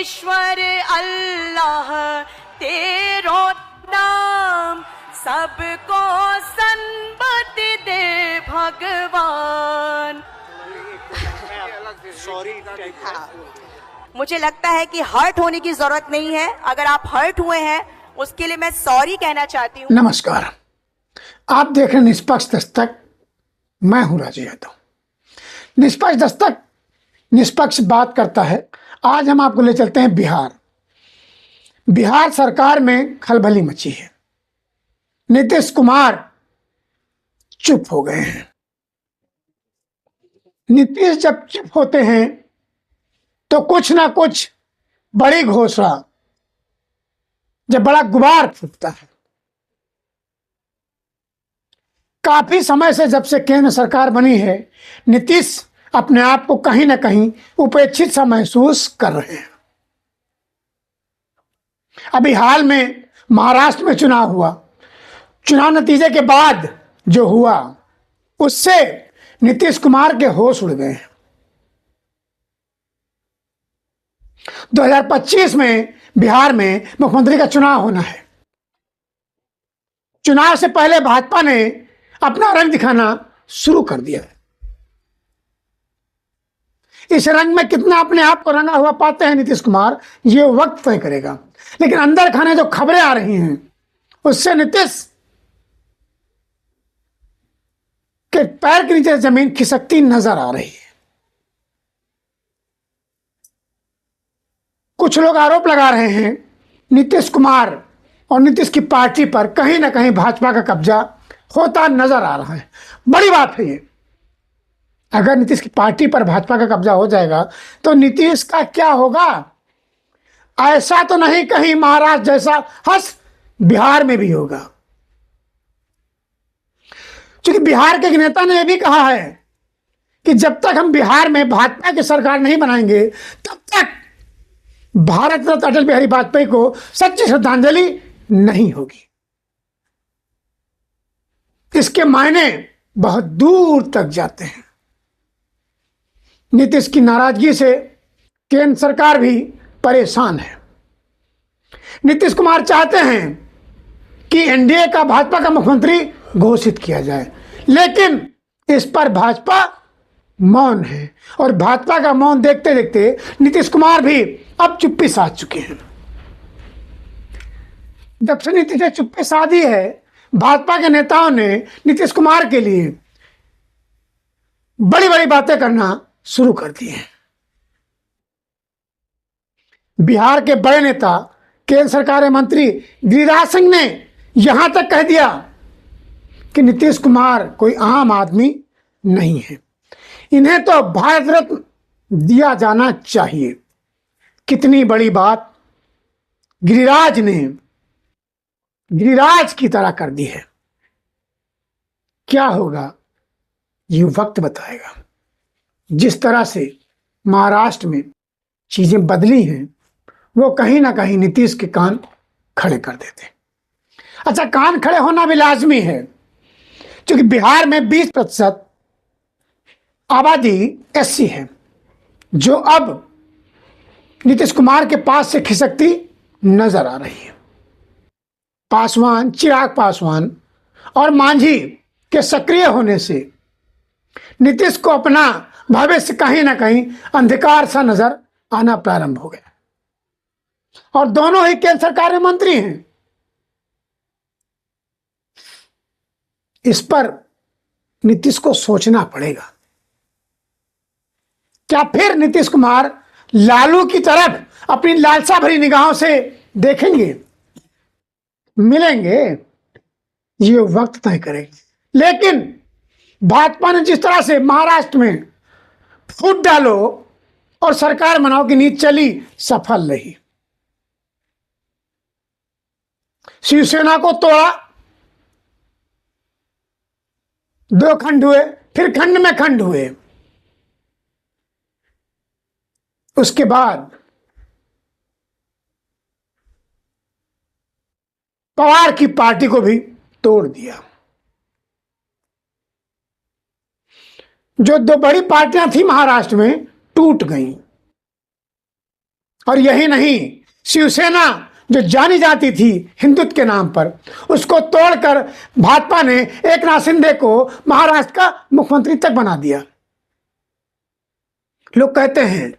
ईश्वर अल्लाह तेरो नाम, सबको सन्मति दे भगवान। मुझे लगता है कि हर्ट होने की जरूरत नहीं है। अगर आप हर्ट हुए हैं उसके लिए मैं सॉरी कहना चाहती हूँ। नमस्कार, आप देख रहे हैं निष्पक्ष दस्तक। मैं हूं राजू यादव। निष्पक्ष दस्तक निष्पक्ष बात करता है। आज हम आपको ले चलते हैं बिहार सरकार में खलबली मची है। नीतीश कुमार चुप हो गए हैं। नीतीश जब चुप होते हैं तो कुछ ना कुछ बड़ी घोषणा, जब बड़ा गुबार फूटता है। काफी समय से, जब से केंद्र सरकार बनी है, नीतीश अपने आप को कहीं ना कहीं उपेक्षित सा महसूस कर रहे हैं। अभी हाल में महाराष्ट्र में चुनाव हुआ। चुनाव नतीजे के बाद जो हुआ उससे नीतीश कुमार के होश उड़ गए हैं। 2025 में बिहार में मुख्यमंत्री का चुनाव होना है। चुनाव से पहले भाजपा ने अपना रंग दिखाना शुरू कर दिया है। इस रंग में कितना अपने आप को रंगा हुआ पाते हैं नीतीश कुमार, ये वक्त तय करेगा। लेकिन अंदर खाने जो खबरें आ रही हैं उससे नीतीश के पैर के नीचे जमीन खिसकती नजर आ रही है। कुछ लोग आरोप लगा रहे हैं नीतीश कुमार और नीतीश की पार्टी पर कहीं ना कहीं भाजपा का कब्जा होता नजर आ रहा है। बड़ी बात है ये। अगर नीतीश की पार्टी पर भाजपा का कब्जा हो जाएगा तो नीतीश का क्या होगा? ऐसा तो नहीं कहीं महाराष्ट्र जैसा हर्ष बिहार में भी होगा। क्योंकि बिहार के एक नेता ने यह भी कहा है कि जब तक हम बिहार में भाजपा की सरकार नहीं बनाएंगे तब तक भारत रत्न अटल बिहारी वाजपेयी को सच्ची श्रद्धांजलि नहीं होगी। इसके मायने बहुत दूर तक जाते हैं। नीतीश की नाराजगी से केंद्र सरकार भी परेशान है। नीतीश कुमार चाहते हैं कि एनडीए का भाजपा का मुख्यमंत्री घोषित किया जाए, लेकिन इस पर भाजपा मौन है। और भाजपा का मौन देखते देखते नीतीश कुमार भी अब चुप्पी साध चुके हैं। जब से नीतीश ने चुप्पी साधी है, भाजपा के नेताओं ने नीतीश कुमार के लिए बड़ी बड़ी बातें करना शुरू कर दी है। बिहार के बड़े नेता, केंद्र सरकार के मंत्री गिरिराज सिंह ने यहां तक कह दिया कि नीतीश कुमार कोई आम आदमी नहीं है, इन्हें तो भारत रत्न दिया जाना चाहिए। कितनी बड़ी बात गिरिराज ने गिरिराज की तरह कर दी है। क्या होगा ये वक्त बताएगा। जिस तरह से महाराष्ट्र में चीजें बदली हैं वो कहीं ना कहीं नीतीश के कान खड़े कर देते। अच्छा, कान खड़े होना भी लाजमी है क्योंकि बिहार में 20% आबादी एससी है, जो अब नीतीश कुमार के पास से खिसकती नजर आ रही है। पासवान, चिराग पासवान और मांझी के सक्रिय होने से नीतीश को अपना भविष्य कहीं ना कहीं अंधकार सा नजर आना प्रारंभ हो गया। और दोनों ही केंद्र सरकार में मंत्री हैं। इस पर नीतीश को सोचना पड़ेगा। क्या फिर नीतीश कुमार लालू की तरफ अपनी लालसा भरी निगाहों से देखेंगे, मिलेंगे? ये वक्त तय करेगा। लेकिन भाजपा ने जिस तरह से महाराष्ट्र में फूट डालो और सरकार बनाओ की नीति चली, सफल रही। शिवसेना को तोड़ा, 2 खंड हुए, फिर खंड में खंड हुए। उसके बाद पवार की पार्टी को भी तोड़ दिया। जो 2 बड़ी पार्टियां थी महाराष्ट्र में टूट गईं। और यही नहीं, शिवसेना जो जानी जाती थी हिंदुत्व के नाम पर, उसको तोड़कर भाजपा ने एकनाथ शिंदे को महाराष्ट्र का मुख्यमंत्री तक बना दिया। लोग कहते हैं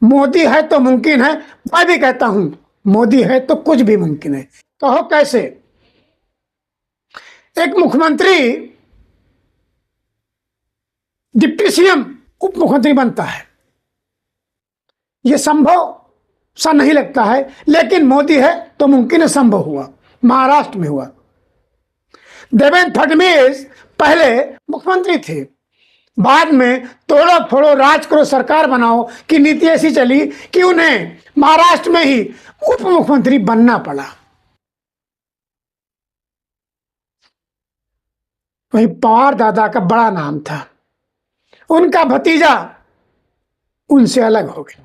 मोदी है तो मुमकिन है, मैं भी कहता हूं मोदी है तो कुछ भी मुमकिन है। कहो कैसे? एक मुख्यमंत्री डिप्टी सीएम उप मुख्यमंत्री बनता है, यह संभव सा नहीं लगता है, लेकिन मोदी है तो मुमकिन है, संभव हुआ, महाराष्ट्र में हुआ। देवेंद्र फडणवीस पहले मुख्यमंत्री थे, बाद में तोड़ो फोड़ो राज करो सरकार बनाओ की नीति ऐसी चली कि उन्हें महाराष्ट्र में ही उप मुख्यमंत्री बनना पड़ा। वही पवार दादा का बड़ा नाम था, उनका भतीजा उनसे अलग हो गया,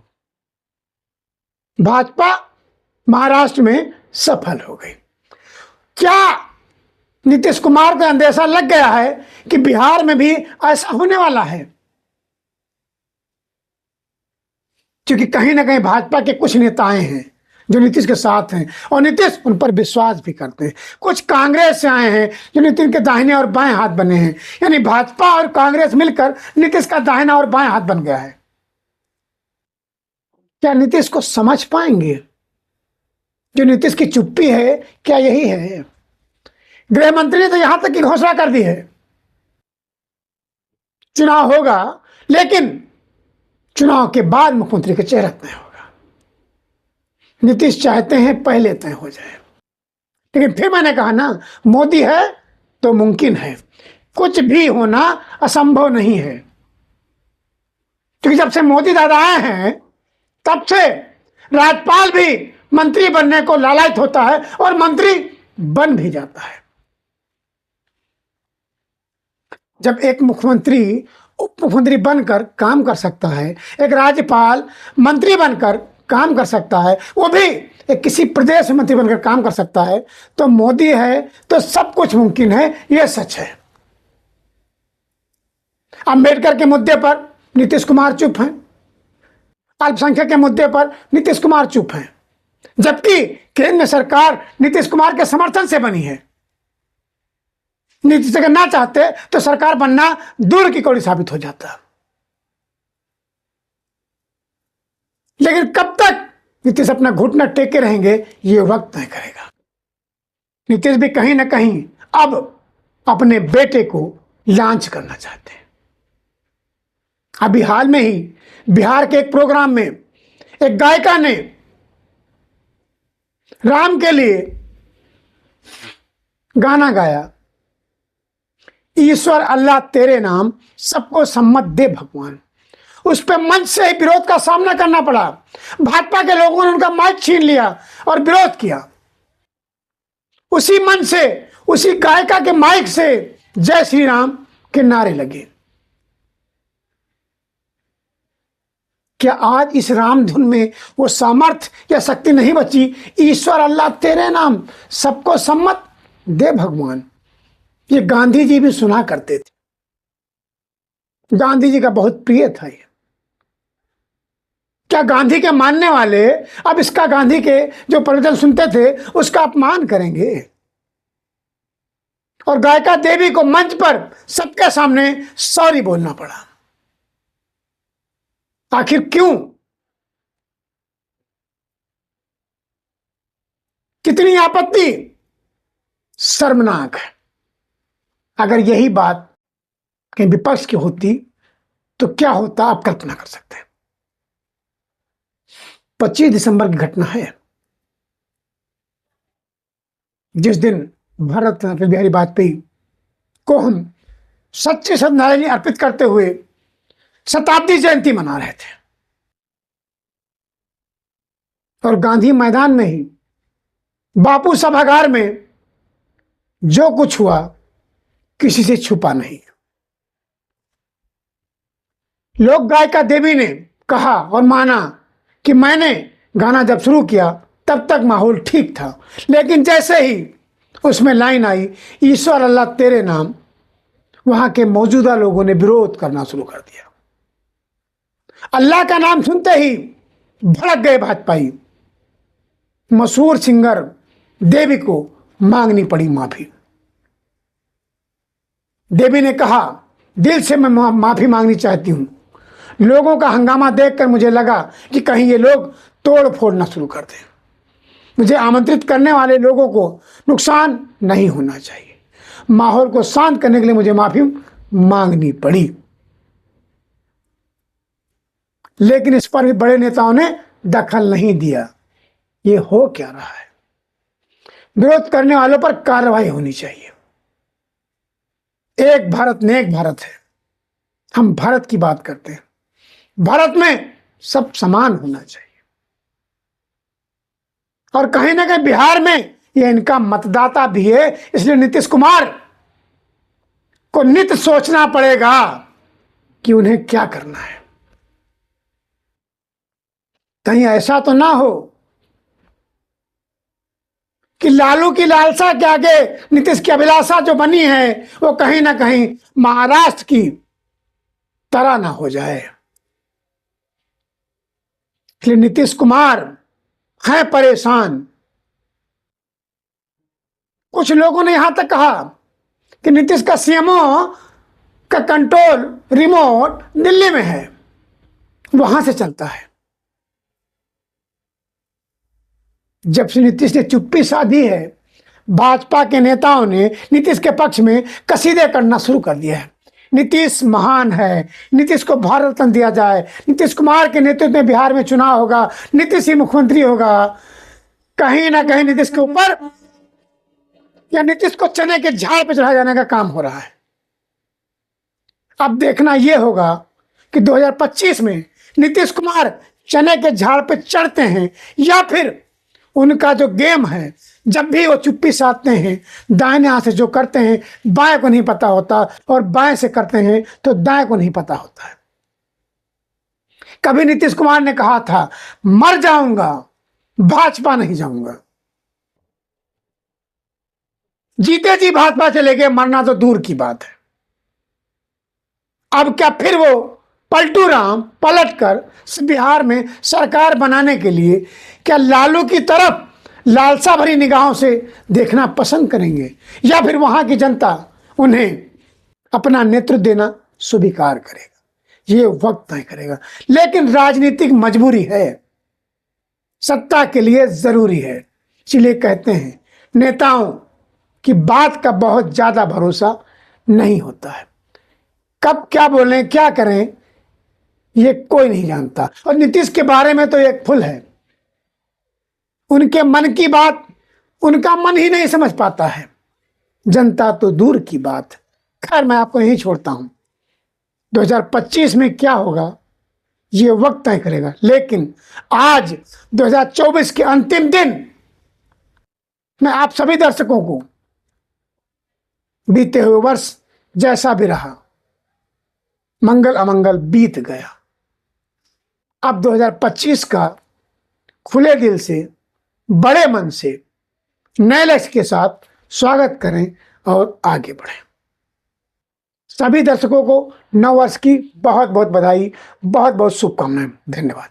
भाजपा महाराष्ट्र में सफल हो गई। क्या नीतीश कुमार को अंदेशा लग गया है कि बिहार में भी ऐसा होने वाला है? क्योंकि कहीं ना कहीं भाजपा के कुछ नेताएं हैं जो नीतीश के साथ हैं और नीतीश उन पर विश्वास भी करते हैं। कुछ कांग्रेस से आए हैं जो नीतीश के दाहिने और बाएं हाथ बने हैं, यानी भाजपा और कांग्रेस मिलकर नीतीश का दाहिना और बाएं हाथ बन गया है। क्या नीतीश को समझ पाएंगे? जो नीतीश की चुप्पी है, क्या यही है? गृह मंत्री ने तो यहां तक की घोषणा कर दी है, चुनाव होगा, लेकिन चुनाव के बाद मुख्यमंत्री का चेहरा तय होगा। नीतीश चाहते हैं पहले तय हो जाए, लेकिन फिर मैंने कहा ना, मोदी है तो मुमकिन है, कुछ भी होना असंभव नहीं है। क्योंकि जब से मोदी दादा आए हैं तब से राज्यपाल भी मंत्री बनने को लालायित होता है और मंत्री बन भी जाता है। जब एक मुख्यमंत्री उप मुख्यमंत्री बनकर काम कर सकता है, एक राज्यपाल मंत्री बनकर काम कर सकता है, वो भी एक किसी प्रदेश में मंत्री बनकर काम कर सकता है, तो मोदी है तो सब कुछ मुमकिन है, यह सच है। अंबेडकर के मुद्दे पर नीतीश कुमार चुप हैं, अल्पसंख्यक के मुद्दे पर नीतीश कुमार चुप हैं, जबकि केंद्र सरकार नीतीश कुमार के समर्थन से बनी है। नीतीश अगर ना चाहते तो सरकार बनना दूर की कौड़ी साबित हो जाता। लेकिन कब तक नीतीश अपना घुटना टेके रहेंगे, ये वक्त तय करेगा। नीतीश भी कहीं ना कहीं अब अपने बेटे को लॉन्च करना चाहते हैं। अभी हाल में ही बिहार के एक प्रोग्राम में एक गायिका ने राम के लिए गाना गाया, ईश्वर अल्लाह तेरे नाम सबको सम्मत दे भगवान। उस पर मंच से ही विरोध का सामना करना पड़ा। भाजपा के लोगों ने उनका माइक छीन लिया और विरोध किया। उसी मंच से, उसी गायिका के माइक से जय श्री राम के नारे लगे। क्या आज इस राम धुन में वो सामर्थ्य या शक्ति नहीं बची? ईश्वर अल्लाह तेरे नाम सबको सम्मत दे भगवान। ये गांधी जी भी सुना करते थे, गांधी जी का बहुत प्रिय था ये। क्या गांधी के मानने वाले अब इसका गांधी के जो प्रवचन सुनते थे उसका अपमान करेंगे? और गायिका देवी को मंच पर सबके सामने सॉरी बोलना पड़ा। आखिर क्यों? कितनी आपत्ति! शर्मनाक है। अगर यही बात कहीं विपक्ष की होती तो क्या होता, आप कल्पना कर सकते हैं। 25 दिसंबर की घटना है, जिस दिन भारत रत्न अटल बिहारी वाजपेयी को हम सच्चे श्रद्धांजलि अर्पित करते हुए शताब्दी जयंती मना रहे थे। और गांधी मैदान में ही बापू सभागार में जो कुछ हुआ किसी से छुपा नहीं। लोक गायिका देवी ने कहा और माना कि मैंने गाना जब शुरू किया तब तक माहौल ठीक था, लेकिन जैसे ही उसमें लाइन आई ईश्वर अल्लाह तेरे नाम, वहां के मौजूदा लोगों ने विरोध करना शुरू कर दिया। अल्लाह का नाम सुनते ही भड़क गए भाजपाई। मशहूर सिंगर देवी को मांगनी पड़ी माफी। देवी ने कहा, दिल से मैं माफी मांगनी चाहती हूं। लोगों का हंगामा देखकर मुझे लगा कि कहीं ये लोग तोड़ फोड़ना शुरू कर दें। मुझे आमंत्रित करने वाले लोगों को नुकसान नहीं होना चाहिए। माहौल को शांत करने के लिए मुझे माफी मांगनी पड़ी। लेकिन इस पर भी बड़े नेताओं ने दखल नहीं दिया। ये हो क्या रहा है? विरोध करने वालों पर कार्रवाई होनी चाहिए। एक भारत नेक भारत है। हम भारत की बात करते हैं। भारत में सब समान होना चाहिए। और कहीं ना कहीं बिहार में ये इनका मतदाता भी है, इसलिए नीतीश कुमार को नित्य सोचना पड़ेगा कि उन्हें क्या करना है। कहीं ऐसा तो ना हो कि लालू की लालसा के आगे नीतीश की अभिलाषा जो बनी है वो कहीं ना कहीं महाराष्ट्र की तरह ना हो जाए। इसलिए नीतीश कुमार हैं परेशान। कुछ लोगों ने यहां तक कहा कि नीतीश का सीएमओ का कंट्रोल रिमोट दिल्ली में है, वहां से चलता है। जब से नीतीश ने चुप्पी साधी है, भाजपा के नेताओं ने नीतीश के पक्ष में कसीदे करना शुरू कर दिया है। नीतीश महान है, नीतीश को भारत रत्न दिया जाए, नीतीश कुमार के नेतृत्व में बिहार में चुनाव होगा, नीतीश ही मुख्यमंत्री होगा। कहीं ना कहीं नीतीश के ऊपर या नीतीश को चने के झाड़ पे चढ़ाए जाने का काम हो रहा है। अब देखना यह होगा कि 2025 में नीतीश कुमार चने के झाड़ पे चढ़ते हैं या फिर उनका जो गेम है, जब भी वो चुप्पी साधते हैं, दाहिने हाथ से जो करते हैं बाएं को नहीं पता होता, और बाएं से करते हैं तो दाएं को नहीं पता होता है। कभी नीतीश कुमार ने कहा था, मर जाऊंगा, भाजपा नहीं जाऊंगा। जीते जी भाजपा चले गए, मरना तो दूर की बात है। अब क्या फिर वो पलटू राम पलटकर बिहार में सरकार बनाने के लिए क्या लालू की तरफ लालसा भरी निगाहों से देखना पसंद करेंगे, या फिर वहां की जनता उन्हें अपना नेतृत्व देना स्वीकार करेगा? ये वक्त तय करेगा। लेकिन राजनीतिक मजबूरी है, सत्ता के लिए जरूरी है। इसलिए कहते हैं नेताओं की बात का बहुत ज्यादा भरोसा नहीं होता है। कब क्या बोलें, क्या करें, ये कोई नहीं जानता। और नीतीश के बारे में तो एक फुल है, उनके मन की बात उनका मन ही नहीं समझ पाता है, जनता तो दूर की बात। खैर, मैं आपको यही छोड़ता हूं। 2025 में क्या होगा ये वक्त तय करेगा। लेकिन आज 2024 के अंतिम दिन मैं आप सभी दर्शकों को बीते हुए वर्ष जैसा भी रहा, मंगल अमंगल बीत गया। अब 2025 का खुले दिल से, बड़े मन से, नए लक्ष्य के साथ स्वागत करें और आगे बढ़ें। सभी दर्शकों को नव वर्ष की बहुत बहुत बधाई, बहुत बहुत शुभकामनाएं। धन्यवाद।